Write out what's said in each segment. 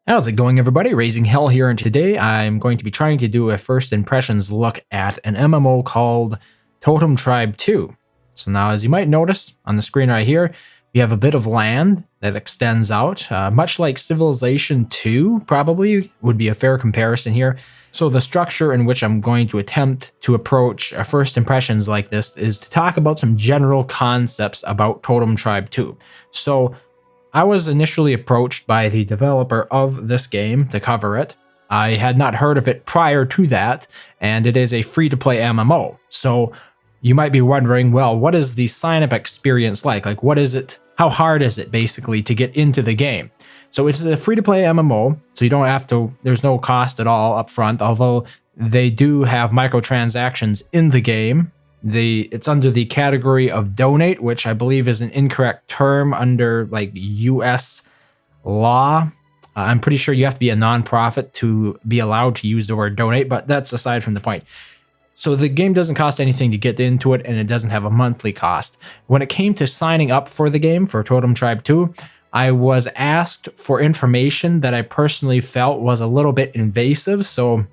How's it going, everybody? RazingHel here, and today I'm going to be trying to do a first impressions look at an MMO called Totem Tribe 2. So now, as you might notice on the screen right here, we have a bit of land that extends out, much like Civilization 2 probably would be a fair comparison here. So the structure in which I'm going to attempt to approach first impressions like this is to talk about some general concepts about Totem Tribe 2. So I was initially approached by the developer of this game to cover it. I had not heard of it prior to that, and it is a free-to-play MMO. So you might be wondering, well, what is the sign-up experience like? Like, what is it? How hard is it, basically, to get into the game? So it's a free-to-play MMO, so you don't have to, there's no cost at all up front, although they do have microtransactions in the game. It's under the category of donate, which I believe is an incorrect term under like US law. I'm pretty sure you have to be a nonprofit to be allowed to use the word donate, but that's aside from the point. So the game doesn't cost anything to get into it, and it doesn't have a monthly cost. When it came to signing up for the game, for Totem Tribe 2, I was asked for information that I personally felt was a little bit invasive. So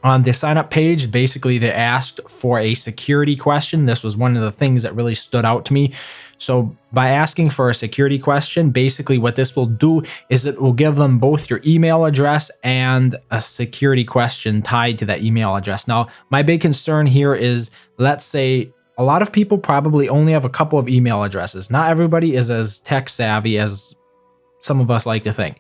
on the sign-up page, basically they asked for a security question. This was one of the things that really stood out to me. So by asking for a security question, basically what this will do is it will give them both your email address and a security question tied to that email address. Now, my big concern here is, let's say a lot of people probably only have a couple of email addresses. Not everybody is as tech savvy as some of us like to think.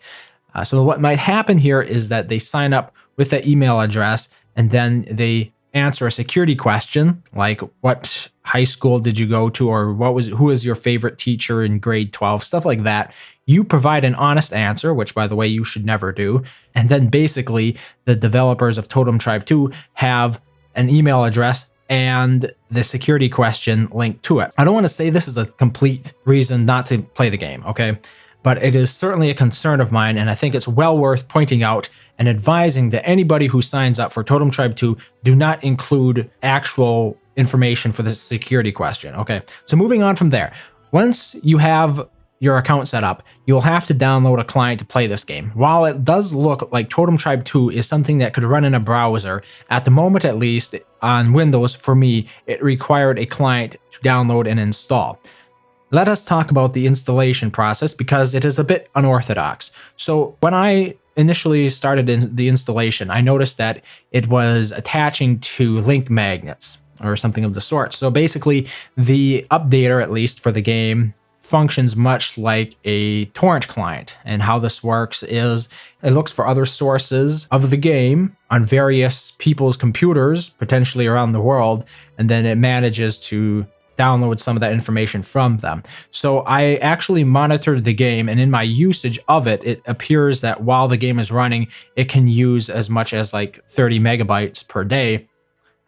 So what might happen here is that they sign up with that email address, and then they answer a security question like, what high school did you go to, or who was your favorite teacher in grade 12, stuff like that. You provide an honest answer, which by the way, you should never do. And then basically the developers of Totem Tribe 2 have an email address and the security question linked to it. I don't want to say this is a complete reason not to play the game, okay? But it is certainly a concern of mine, and I think it's well worth pointing out and advising that anybody who signs up for Totem Tribe 2 do not include actual information for the security question, okay? So moving on from there, once you have your account set up, you'll have to download a client to play this game. While it does look like Totem Tribe 2 is something that could run in a browser, at the moment at least on Windows, for me, it required a client to download and install. Let us talk about the installation process because it is a bit unorthodox. So when I initially started in the installation, I noticed that it was attaching to link magnets or something of the sort. So basically, the updater, at least for the game, functions much like a torrent client. And how this works is it looks for other sources of the game on various people's computers, potentially around the world, and then it manages to download some of that information from them. So I actually monitored the game, and in my usage of it, it appears that while the game is running, it can use as much as like 30 megabytes per day.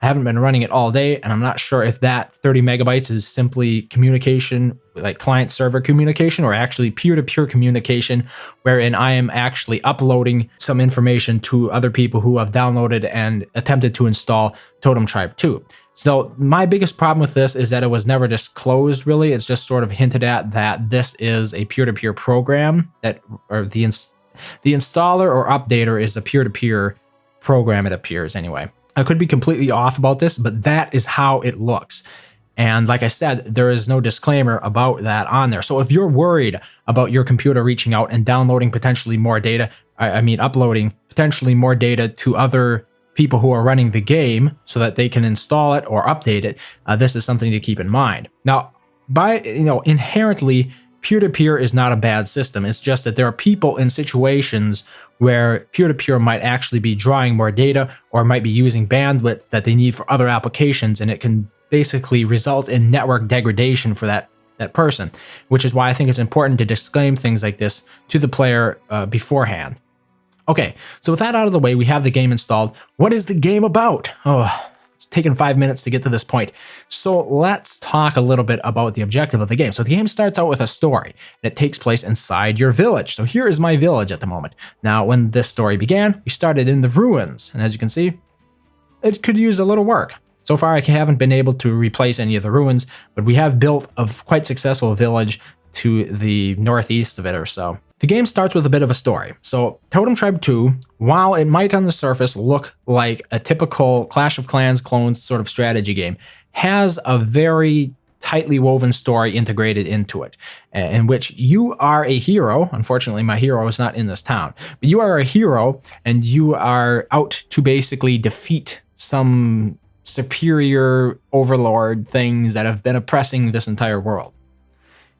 I haven't been running it all day, and I'm not sure if that 30 megabytes is simply communication, like client-server communication, or actually peer-to-peer communication, wherein I am actually uploading some information to other people who have downloaded and attempted to install Totem Tribe 2. So my biggest problem with this is that it was never disclosed, really. It's just sort of hinted at that this is a peer-to-peer program, or the installer or updater is a peer-to-peer program, it appears anyway. I could be completely off about this, but that is how it looks. And like I said, there is no disclaimer about that on there. So if you're worried about your computer reaching out and downloading potentially more data, uploading potentially more data to other people who are running the game so that they can install it or update it, this is something to keep in mind. Now, inherently, peer-to-peer is not a bad system. It's just that there are people in situations where peer-to-peer might actually be drawing more data or might be using bandwidth that they need for other applications, and it can basically result in network degradation for that person, which is why I think it's important to disclaim things like this to the player beforehand. Okay, so with that out of the way, we have the game installed. What is the game about? Oh, it's taken 5 minutes to get to this point. So let's talk a little bit about the objective of the game. So the game starts out with a story, and it takes place inside your village. So here is my village at the moment. Now, when this story began, we started in the ruins, and as you can see, it could use a little work. So far, I haven't been able to replace any of the ruins, but we have built a quite successful village to the northeast of it or so. The game starts with a bit of a story. So Totem Tribe 2, while it might on the surface look like a typical Clash of Clans clones sort of strategy game, has a very tightly woven story integrated into it, in which you are a hero. Unfortunately, my hero is not in this town, but you are a hero and you are out to basically defeat some superior overlord things that have been oppressing this entire world.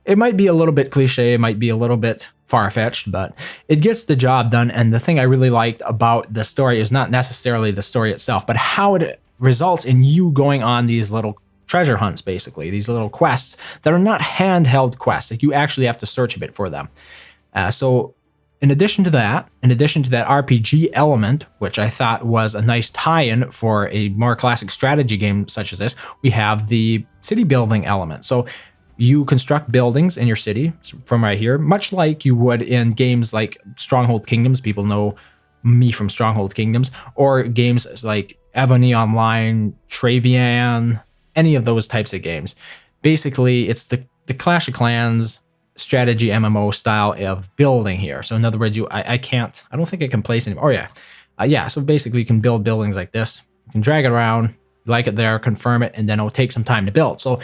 It might be a little bit cliche, it might be a little bit far-fetched, but it gets the job done. And the thing I really liked about the story is not necessarily the story itself, but how it results in you going on these little treasure hunts, basically, these little quests that are not handheld quests. Like, you actually have to search a bit for them. So in addition to that RPG element, which I thought was a nice tie-in for a more classic strategy game such as this, we have the city building element. So you construct buildings in your city from right here, much like you would in games like Stronghold Kingdoms. People know me from Stronghold Kingdoms, or games like Ebony Online, Travian, any of those types of games. Basically, it's the Clash of Clans strategy MMO style of building here. So in other words, I don't think I can place any. Oh yeah. So basically you can build buildings like this. You can drag it around, like it there, confirm it, and then it'll take some time to build. So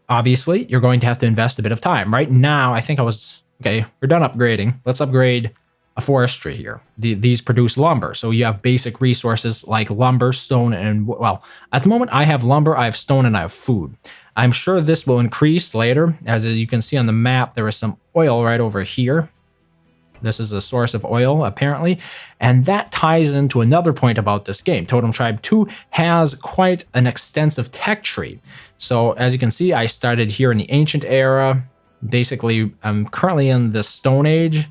obviously you're going to have to invest a bit of time. Right now, I think okay, we're done upgrading. Let's upgrade a forestry here. These produce lumber. So you have basic resources like lumber, stone, and, well, at the moment I have lumber, I have stone, and I have food. I'm sure this will increase later. As you can see on the map, there is some oil right over here. This is a source of oil, apparently. And that ties into another point about this game. Totem Tribe 2 has quite an extensive tech tree. So as you can see, I started here in the ancient era. Basically, I'm currently in the Stone Age.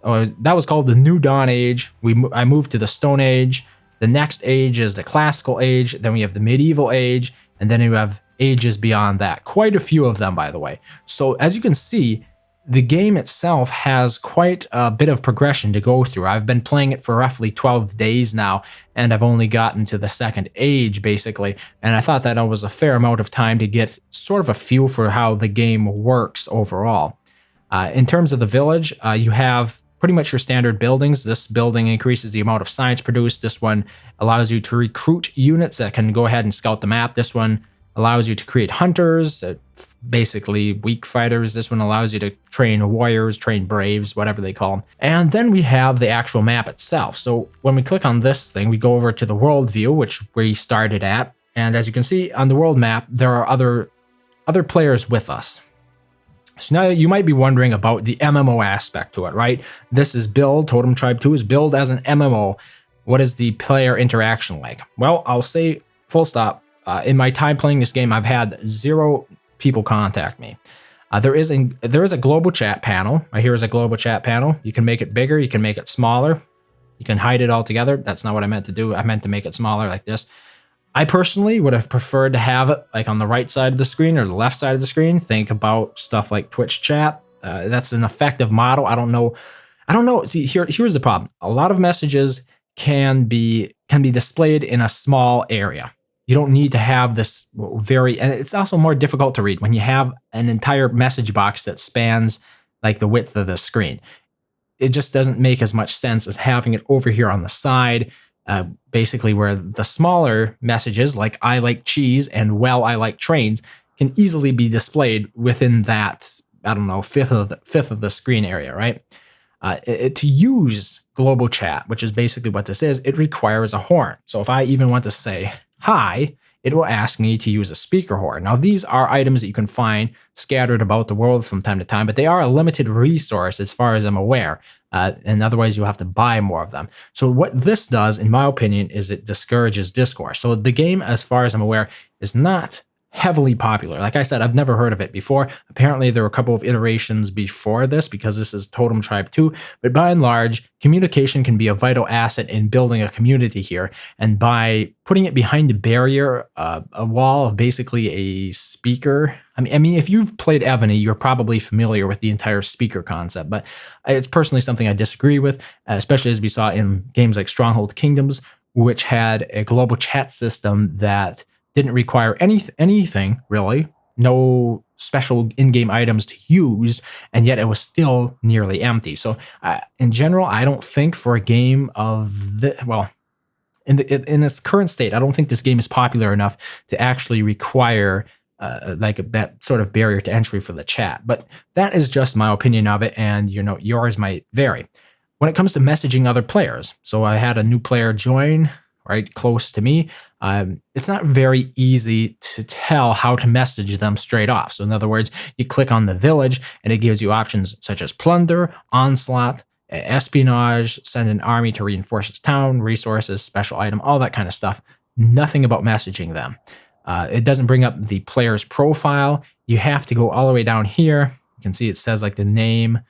That was called the New Dawn Age. I moved to the Stone Age. The next age is the Classical Age. Then we have the Medieval Age. And then you have ages beyond that. Quite a few of them, by the way. So as you can see, the game itself has quite a bit of progression to go through. I've been playing it for roughly 12 days now, and I've only gotten to the second age, basically. And I thought that was a fair amount of time to get sort of a feel for how the game works overall. In terms of the village, you have pretty much your standard buildings. This building increases the amount of science produced. This one allows you to recruit units that can go ahead and scout the map. This one allows you to create hunters, basically weak fighters. This one allows you to train warriors, train braves, whatever they call them. And then we have the actual map itself. So when we click on this thing, we go over to the world view, which we started at. And as you can see on the world map, there are other players with us. So now you might be wondering about the MMO aspect to it, right? This is build, Totem Tribe 2 is build as an MMO. What is the player interaction like? Well, I'll say full stop. In my time playing this game, I've had 0 people contact me. There is a global chat panel. Right here is a global chat panel. You can make it bigger. You can make it smaller. You can hide it altogether. That's not what I meant to do. I meant to make it smaller like this. I personally would have preferred to have it like on the right side of the screen or the left side of the screen. Think about stuff like Twitch chat. That's an effective model. I don't know. See, here's the problem. A lot of messages can be displayed in a small area. You don't need to have this and it's also more difficult to read when you have an entire message box that spans like the width of the screen. It just doesn't make as much sense as having it over here on the side, basically where the smaller messages like I like cheese and well, I like trains can easily be displayed within that, I don't know, fifth of the screen area, right? To use global chat, which is basically what this is, it requires a horn. So if I even want to say hi, it will ask me to use a speaker horn. Now, these are items that you can find scattered about the world from time to time, but they are a limited resource as far as I'm aware. And otherwise, you'll have to buy more of them. So what this does, in my opinion, is it discourages discourse. So the game, as far as I'm aware, is not heavily popular. Like I said, I've never heard of it before. Apparently, there were a couple of iterations before this because this is Totem Tribe 2. But by and large, communication can be a vital asset in building a community here. And by putting it behind a barrier, a wall of basically a speaker. I mean, if you've played Ebony, you're probably familiar with the entire speaker concept. But it's personally something I disagree with, especially as we saw in games like Stronghold Kingdoms, which had a global chat system that didn't require anything really, no special in-game items to use, and yet it was still nearly empty. So in general, I don't think for a game of in its current state, I don't think this game is popular enough to actually require like that sort of barrier to entry for the chat. But that is just my opinion of it, and yours might vary. When it comes to messaging other players, so I had a new player join right close to me. It's not very easy to tell how to message them straight off. So in other words, you click on the village and it gives you options such as plunder, onslaught, espionage, send an army to reinforce its town, resources, special item, all that kind of stuff. Nothing about messaging them. It doesn't bring up the player's profile. You have to go all the way down here. You can see it says like the name.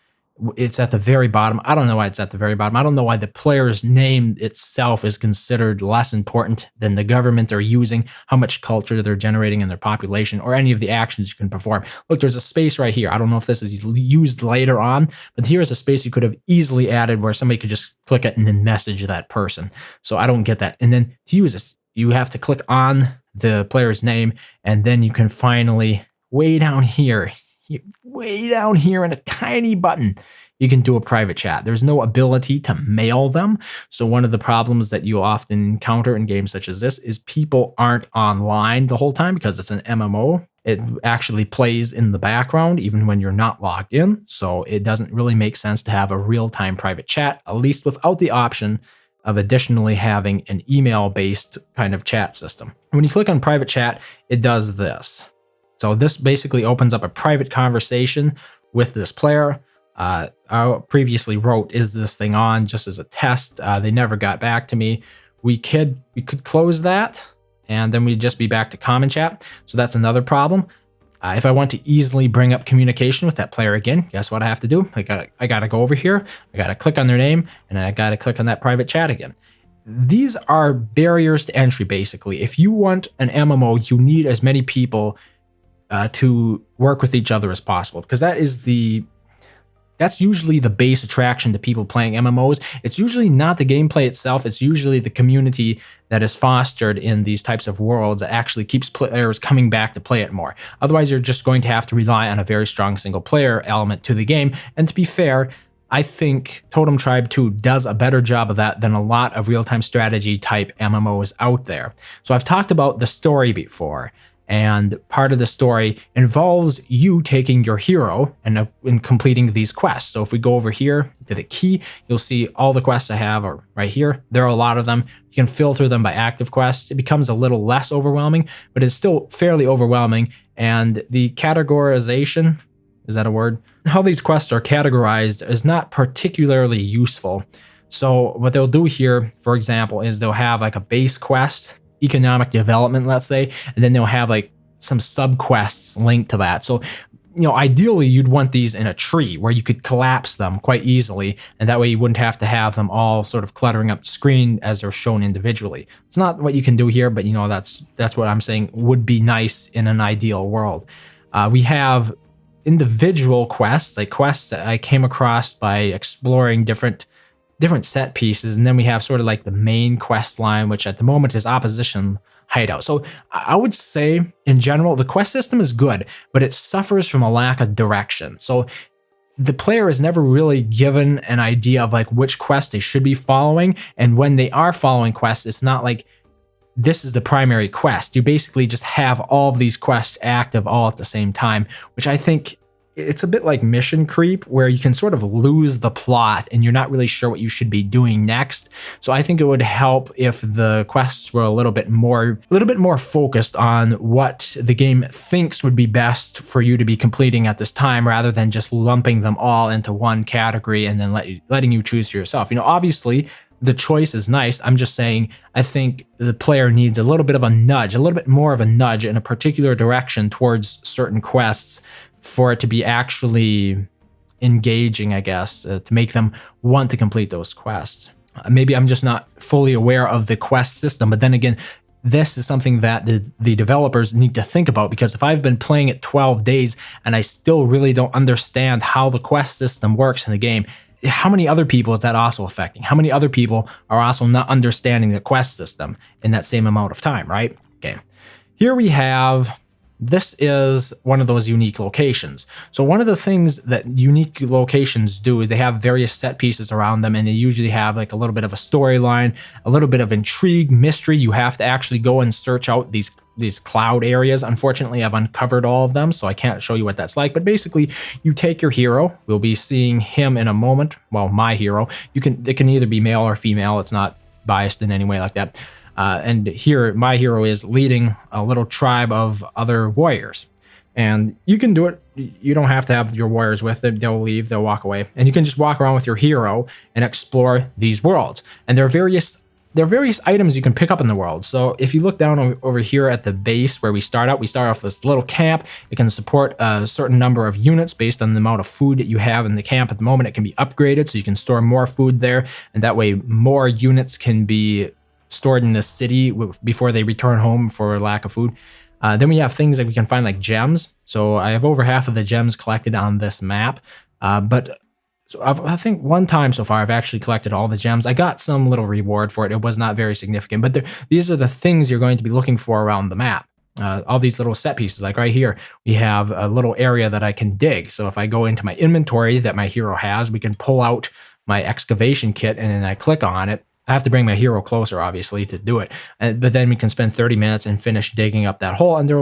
It's at the very bottom. I don't know why it's at the very bottom. I don't know why the player's name itself is considered less important than the government they're using, how much culture they're generating in their population, or any of the actions you can perform. Look, there's a space right here. I don't know if this is used later on, but here's a space you could have easily added where somebody could just click it and then message that person. So I don't get that. And then to use this, you have to click on the player's name, and then you can finally, way down here in a tiny button, you can do a private chat. There's no ability to mail them. So one of the problems that you often encounter in games such as this is people aren't online the whole time because it's an MMO. It actually plays in the background even when you're not logged in. So it doesn't really make sense to have a real-time private chat, at least without the option of additionally having an email-based kind of chat system. When you click on private chat, it does this. So this basically opens up a private conversation with this player. I previously wrote, is this thing on, just as a test. They never got back to me. We could close that, and then we'd just be back to common chat. So that's another problem. If I want to easily bring up communication with that player again, guess what I have to do? I gotta go over here. I gotta click on their name, and I gotta click on that private chat again. These are barriers to entry, basically. If you want an MMO, you need as many people to work with each other as possible, because that's usually the base attraction to people playing MMOs. It's usually not the gameplay itself. It's usually the community that is fostered in these types of worlds that actually keeps players coming back to play it more. Otherwise, you're just going to have to rely on a very strong single player element to the game. And to be fair, I think Totem Tribe 2 does a better job of that than a lot of real-time strategy type MMOs out there. So I've talked about the story before. And part of the story involves you taking your hero and completing these quests. So if we go over here to the key, you'll see all the quests I have are right here. There are a lot of them. You can filter them by active quests. It becomes a little less overwhelming, but it's still fairly overwhelming. And the categorization, is that a word? How these quests are categorized is not particularly useful. So what they'll do here, for example, is they'll have like a base quest, economic development, let's say, and then they'll have like some sub-quests linked to that. So, ideally you'd want these in a tree where you could collapse them quite easily, and that way you wouldn't have to have them all sort of cluttering up the screen as they're shown individually. It's not what you can do here, but that's what I'm saying would be nice in an ideal world. We have individual quests, like quests that I came across by exploring different set pieces, and then we have sort of like the main quest line, which at the moment is opposition hideout. So I would say in general the quest system is good, but it suffers from a lack of direction. So the player is never really given an idea of like which quest they should be following, and when they are following quests, it's not like this is the primary quest. You basically just have all of these quests active all at the same time, which I think it's a bit like mission creep, where you can sort of lose the plot and you're not really sure what you should be doing next. So I think it would help if the quests were a little bit more focused on what the game thinks would be best for you to be completing at this time, rather than just lumping them all into one category and then letting you choose for yourself. Obviously the choice is nice. I'm just saying, I think the player needs a little bit more of a nudge in a particular direction towards certain quests for it to be actually engaging, I guess, to make them want to complete those quests. Maybe I'm just not fully aware of the quest system, but then again, this is something that the developers need to think about, because if I've been playing it 12 days and I still really don't understand how the quest system works in the game, how many other people is that also affecting? How many other people are also not understanding the quest system in that same amount of time, right? Okay, here we have this is one of those unique locations. So one of the things that unique locations do is they have various set pieces around them, and they usually have like a little bit of a storyline, a little bit of intrigue, mystery. You have to actually go and search out these cloud areas. Unfortunately, I've uncovered all of them, so I can't show you what that's like. But basically, you take your hero. We'll be seeing him in a moment. Well, my hero. It can either be male or female. It's not biased in any way like that. And here, my hero is leading a little tribe of other warriors. And you can do it. You don't have to have your warriors with them. They'll leave, they'll walk away. And you can just walk around with your hero and explore these worlds. And there are various items you can pick up in the world. So if you look down over here at the base where we start off with this little camp. It can support a certain number of units based on the amount of food that you have in the camp at the moment. It can be upgraded, so you can store more food there. And that way more units can be stored in the city before they return home for lack of food. Then we have things that we can find like gems. So I have over half of the gems collected on this map. So I think one time so far I've actually collected all the gems. I got some little reward for it. It was not very significant, but these are the things you're going to be looking for around the map. All these little set pieces, like right here, we have a little area that I can dig. So if I go into my inventory that my hero has, we can pull out my excavation kit, and then I click on it. I have to bring my hero closer, obviously, to do it. But then we can spend 30 minutes and finish digging up that hole, and there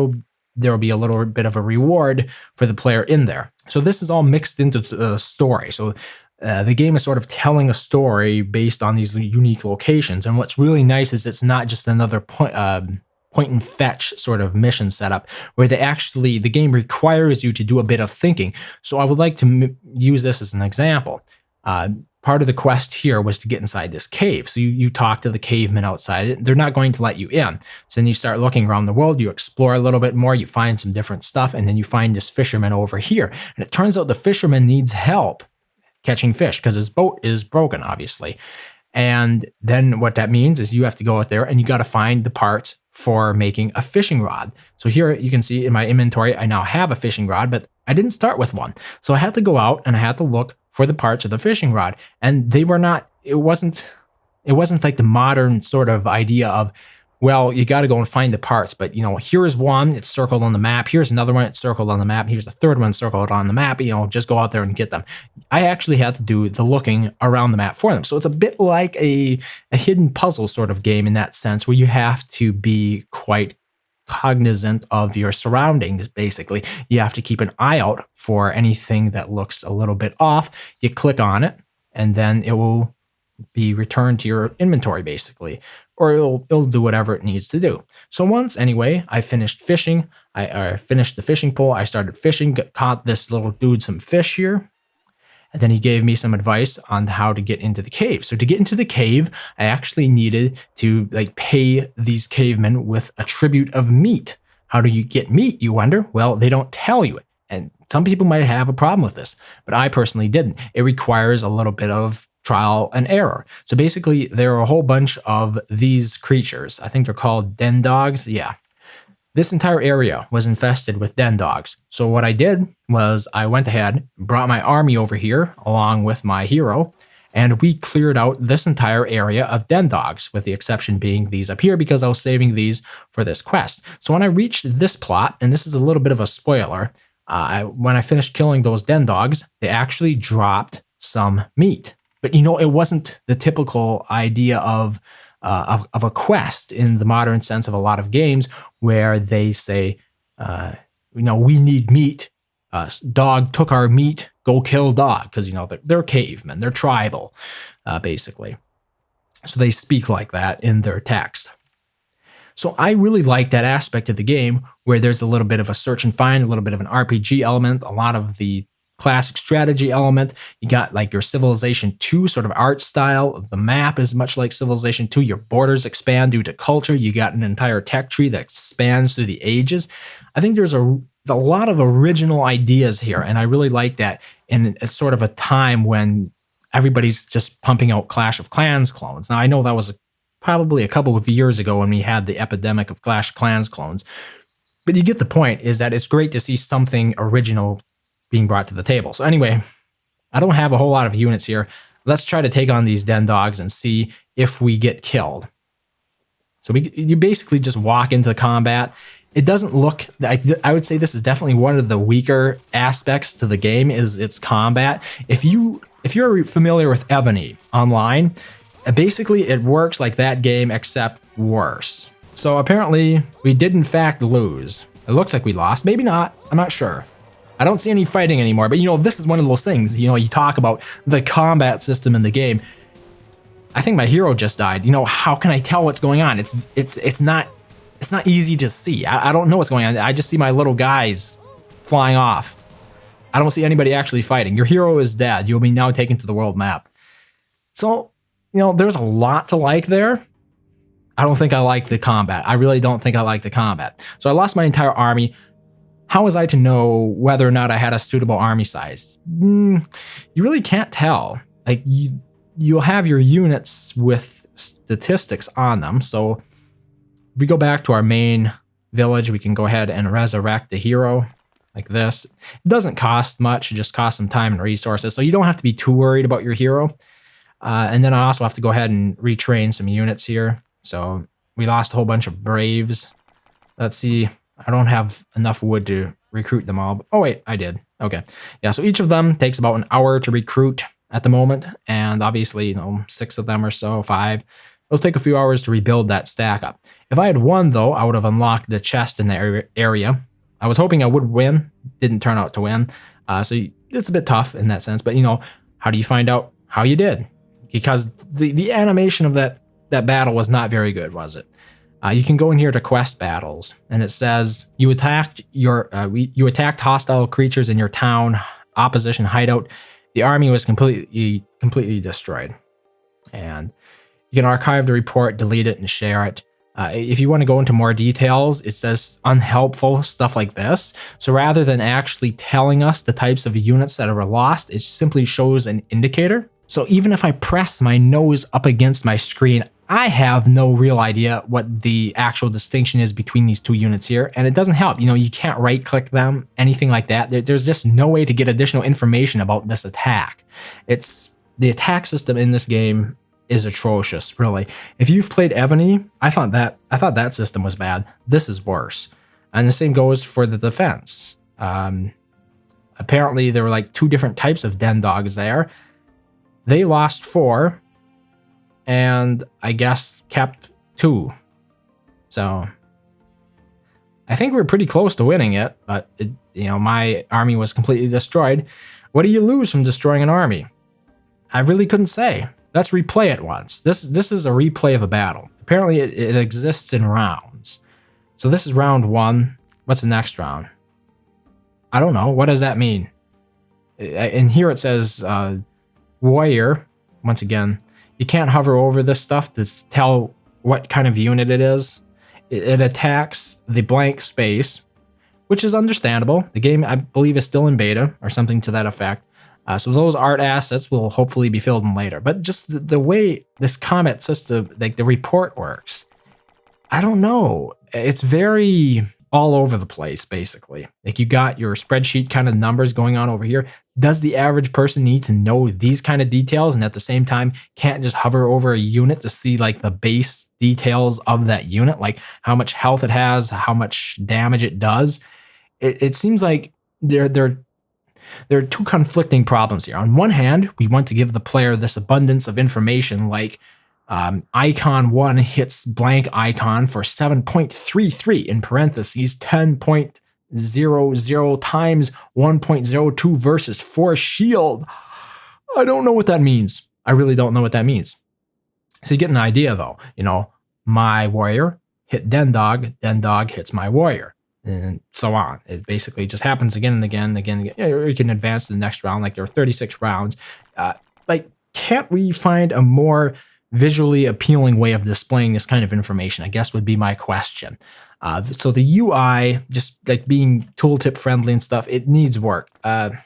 will be a little bit of a reward for the player in there. So this is all mixed into the story. So the game is sort of telling a story based on these unique locations. And what's really nice is it's not just another point and fetch sort of mission setup, where the game requires you to do a bit of thinking. So I would like to use this as an example. Part of the quest here was to get inside this cave. So you talk to the cavemen outside. They're not going to let you in. So then you start looking around the world. You explore a little bit more. You find some different stuff. And then you find this fisherman over here. And it turns out the fisherman needs help catching fish because his boat is broken, obviously. And then what that means is you have to go out there and you got to find the parts for making a fishing rod. So here you can see in my inventory, I now have a fishing rod, but I didn't start with one. So I had to go out and I had to look for the parts of the fishing rod. And they were not, it wasn't like the modern sort of idea of, well, you got to go and find the parts. But, here's one, it's circled on the map. Here's another one, it's circled on the map. Here's the third one circled on the map. Just go out there and get them. I actually had to do the looking around the map for them. So it's a bit like a hidden puzzle sort of game in that sense, where you have to be quite cognizant of your surroundings. Basically, you have to keep an eye out for anything that looks a little bit off. You click on it, and then it will be returned to your inventory, basically, or it'll do whatever it needs to do. So once, anyway, I finished fishing. I finished the fishing pole. I started fishing, caught this little dude some fish here. And then he gave me some advice on how to get into the cave. So to get into the cave, I actually needed to pay these cavemen with a tribute of meat. How do you get meat, you wonder? Well, they don't tell you it. And some people might have a problem with this, but I personally didn't. It requires a little bit of trial and error. So basically, there are a whole bunch of these creatures. I think they're called den dogs. Yeah. This entire area was infested with den dogs. So what I did was I went ahead, brought my army over here along with my hero, and we cleared out this entire area of den dogs, with the exception being these up here because I was saving these for this quest. So when I reached this plot, and this is a little bit of a spoiler, when I finished killing those den dogs, they actually dropped some meat. But it wasn't the typical idea of a quest in the modern sense of a lot of games where they say, we need meat. Dog took our meat. Go kill dog. Because, they're cavemen. They're tribal, basically. So they speak like that in their text. So I really like that aspect of the game where there's a little bit of a search and find, a little bit of an RPG element, a lot of the classic strategy element. You got your Civilization 2 sort of art style. The map is much like Civilization 2. Your borders expand due to culture. You got an entire tech tree that spans through the ages. I think there's a lot of original ideas here, and I really like that. And it's sort of a time when everybody's just pumping out Clash of Clans clones. Now, I know that was probably a couple of years ago when we had the epidemic of Clash of Clans clones, but you get the point, is that it's great to see something original being brought to the table. So anyway, I don't have a whole lot of units here. Let's try to take on these den dogs and see if we get killed. So you basically just walk into the combat, It doesn't look, I would say this is definitely one of the weaker aspects to the game is its combat. If you're familiar with Ebony online, basically it works like that game except worse. So apparently we did in fact lose. It looks like we lost, maybe not, I'm not sure. I don't see any fighting anymore, but this is one of those things, you talk about the combat system in the game. I think my hero just died. How can I tell what's going on? It's not easy to see. I don't know what's going on. I just see my little guys flying off. I don't see anybody actually fighting. Your hero is dead. You'll be now taken to the world map. So, there's a lot to like there. I don't think I like the combat. I really don't think I like the combat. So I lost my entire army. How was I to know whether or not I had a suitable army size? You really can't tell. Like you'll have your units with statistics on them. So if we go back to our main village, we can go ahead and resurrect the hero like this. It doesn't cost much, it just costs some time and resources. So you don't have to be too worried about your hero. And then I also have to go ahead and retrain some units here. So we lost a whole bunch of braves. Let's see. I don't have enough wood to recruit them all. Oh wait, I did. Okay. Yeah, so each of them takes about an hour to recruit at the moment. And obviously, 6 of them or so, 5. It'll take a few hours to rebuild that stack up. If I had won though, I would have unlocked the chest in the area. I was hoping I would win. Didn't turn out to win. So it's a bit tough in that sense. But how do you find out how you did? Because the animation of that battle was not very good, was it? You can go in here to quest battles, and it says you attacked hostile creatures in your town opposition hideout. The army was completely destroyed, and you can archive the report, delete it, and share it. If you want to go into more details, it says unhelpful stuff like this. So rather than actually telling us the types of units that are lost, it simply shows an indicator. So even if I press my nose up against my screen, I have no real idea what the actual distinction is between these two units here, and it doesn't help. You can't right-click them, anything like that. There's just no way to get additional information about this attack. The attack system in this game is atrocious, really. If you've played Ebony, I thought that system was bad. This is worse, and the same goes for the defense. Apparently, there were like 2 different types of den dogs there. They lost 4. And I guess kept 2. So I think we're pretty close to winning it, but my army was completely destroyed. What do you lose from destroying an army? I really couldn't say. Let's replay it once. This is a replay of a battle. Apparently it exists in rounds. So this is round 1. What's the next round? I don't know. What does that mean? And here it says warrior. Once again, you can't hover over this stuff to tell what kind of unit it is. It attacks the blank space, which is understandable. The game, I believe, is still in beta or something to that effect. So those art assets will hopefully be filled in later. But just the way this combat system, like the report works, I don't know. It's very all over the place, basically. Like you got your spreadsheet kind of numbers going on over here. Does the average person need to know these kind of details and at the same time can't just hover over a unit to see like the base details of that unit, like how much health it has, how much damage it does? It seems like there are 2 conflicting problems here. On one hand, we want to give the player this abundance of information, like icon 1 hits blank icon for 7.33 in parentheses 10.00 times 1.02 versus 4 shield. I don't know what that means. I really don't know what that means. So you get an idea though. My warrior hit den dog hits my warrior, and so on. It basically just happens again and again. Or you can advance to the next round. Like there are 36 rounds. Can't we find a more visually appealing way of displaying this kind of information, I guess would be my question. So the UI, just like being tooltip friendly and stuff, it needs work. And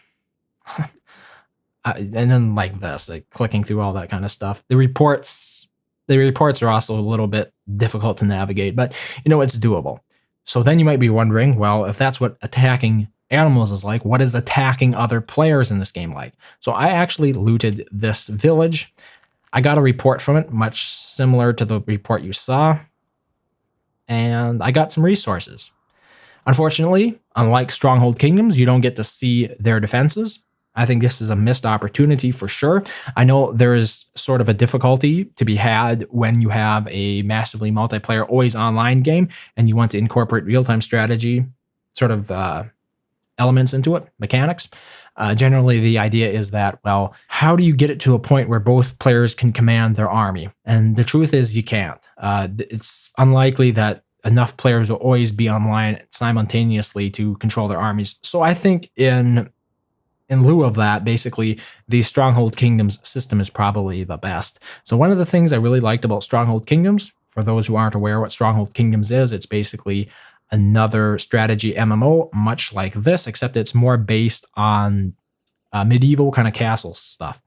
then like this, like clicking through all that kind of stuff. The reports are also a little bit difficult to navigate, but it's doable. So then you might be wondering, well, if that's what attacking animals is like, what is attacking other players in this game like? So I actually looted this village. I got a report from it, much similar to the report you saw, and I got some resources. Unfortunately, unlike Stronghold Kingdoms, you don't get to see their defenses. I think this is a missed opportunity for sure. I know there is sort of a difficulty to be had when you have a massively multiplayer, always online game, and you want to incorporate real-time strategy sort of elements into it, mechanics. Generally, the idea is that, well, how do you get it to a point where both players can command their army? And the truth is you can't. It's unlikely that enough players will always be online simultaneously to control their armies. So I think in lieu of that, basically, the Stronghold Kingdoms system is probably the best. So one of the things I really liked about Stronghold Kingdoms, for those who aren't aware what Stronghold Kingdoms is, it's basically another strategy MMO, much like this, except it's more based on medieval kind of castle stuff.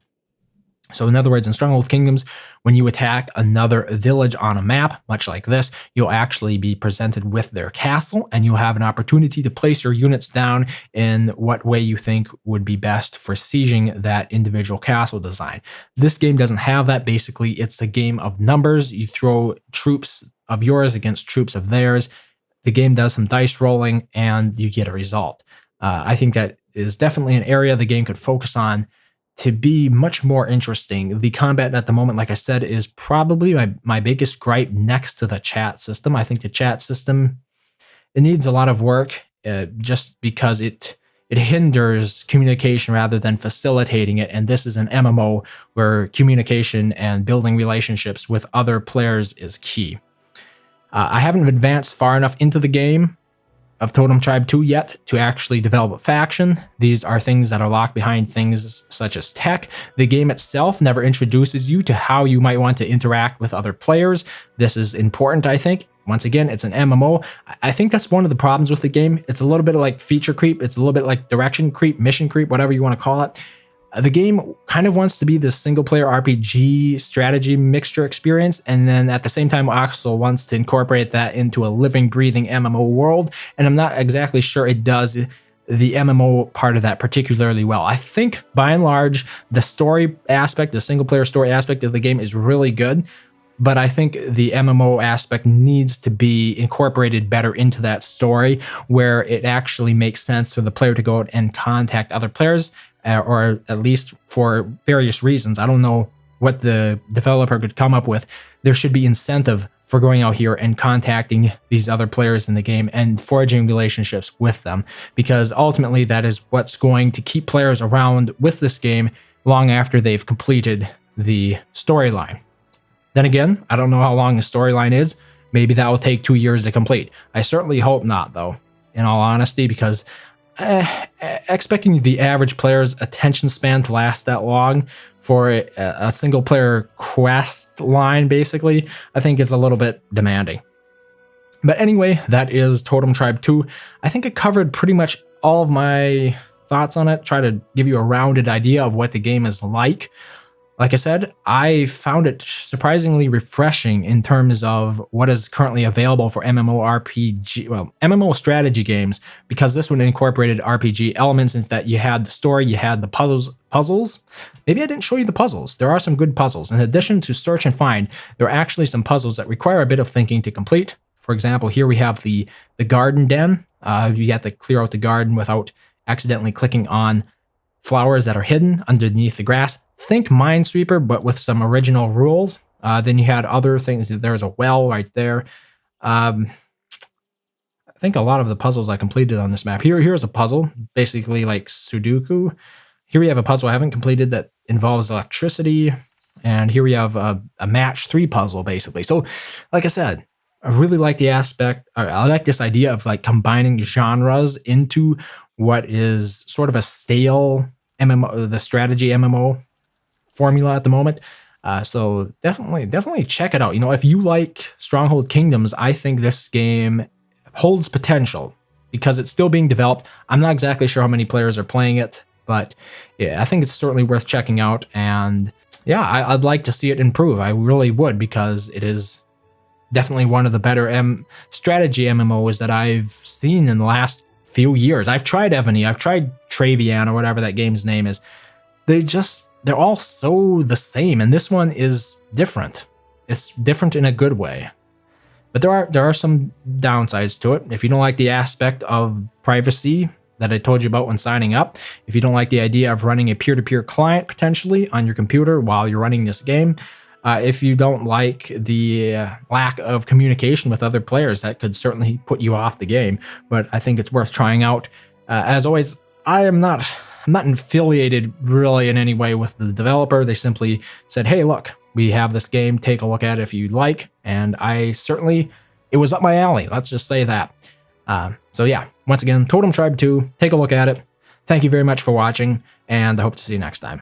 So in other words, in Stronghold Kingdoms, when you attack another village on a map, much like this, you'll actually be presented with their castle, and you'll have an opportunity to place your units down in what way you think would be best for sieging that individual castle design. This game doesn't have that. Basically, it's a game of numbers. You throw troops of yours against troops of theirs. The game does some dice rolling, and you get a result. I think that is definitely an area the game could focus on to be much more interesting. The combat at the moment, like I said, is probably my biggest gripe next to the chat system. I think the chat system, it needs a lot of work just because it hinders communication rather than facilitating it. And this is an MMO where communication and building relationships with other players is key. I haven't advanced far enough into the game of Totem Tribe 2 yet to actually develop a faction. These are things that are locked behind things such as tech. The game itself never introduces you to how you might want to interact with other players. This is important, I think. Once again, it's an MMO. I think that's one of the problems with the game. It's a little bit like feature creep. It's a little bit like direction creep, mission creep, whatever you want to call it. The game kind of wants to be this single-player RPG strategy mixture experience, and then at the same time also wants to incorporate that into a living, breathing MMO world, and I'm not exactly sure it does the MMO part of that particularly well. I think, by and large, the story aspect, the single-player story aspect of the game is really good, but I think the MMO aspect needs to be incorporated better into that story, where it actually makes sense for the player to go out and contact other players, or at least for various reasons. I don't know what the developer could come up with. There should be incentive for going out here and contacting these other players in the game and forging relationships with them, because ultimately that is what's going to keep players around with this game long after they've completed the storyline. Then again, I don't know how long the storyline is. Maybe that will take 2 years to complete. I certainly hope not, though, in all honesty, because expecting the average player's attention span to last that long for a single player quest line, basically, I think is a little bit demanding. But anyway, that is Totem Tribe 2. I think it covered pretty much all of my thoughts on it, try to give you a rounded idea of what the game is like. Like I said, I found it surprisingly refreshing in terms of what is currently available for MMO strategy games, because this one incorporated RPG elements into that. You had the story, you had the puzzles. Maybe I didn't show you the puzzles. There are some good puzzles. In addition to search and find, there are actually some puzzles that require a bit of thinking to complete. For example, here we have the garden den. You have to clear out the garden without accidentally clicking on flowers that are hidden underneath the grass. Think Minesweeper, but with some original rules. Then you had other things. There's a well right there. I think a lot of the puzzles I completed on this map. Here's a puzzle, basically like Sudoku. Here we have a puzzle I haven't completed that involves electricity. And here we have a match 3 puzzle, basically. So, like I said, I really like the aspect, or I like this idea of like combining genres into what is sort of a stale MMO, the strategy MMO formula at the moment. So definitely check it out. You know, if you like Stronghold Kingdoms, I think this game holds potential because it's still being developed. I'm not exactly sure how many players are playing it, but yeah, I think it's certainly worth checking out. And yeah, I'd like to see it improve. I really would, because it is definitely one of the better strategy MMOs that I've seen in the last few years. I've tried Ebony, I've tried Travian, or whatever that game's name is. They're all so the same, and this one is different. It's different in a good way. But there are some downsides to it. If you don't like the aspect of privacy that I told you about when signing up, if you don't like the idea of running a peer-to-peer client potentially on your computer while you're running this game, if you don't like the lack of communication with other players, that could certainly put you off the game. But I think it's worth trying out. As always, I'm not affiliated really in any way with the developer. They simply said, hey, look, we have this game, take a look at it if you'd like. And it was up my alley. Let's just say that. So yeah, once again, Totem Tribe 2, take a look at it. Thank you very much for watching, and I hope to see you next time.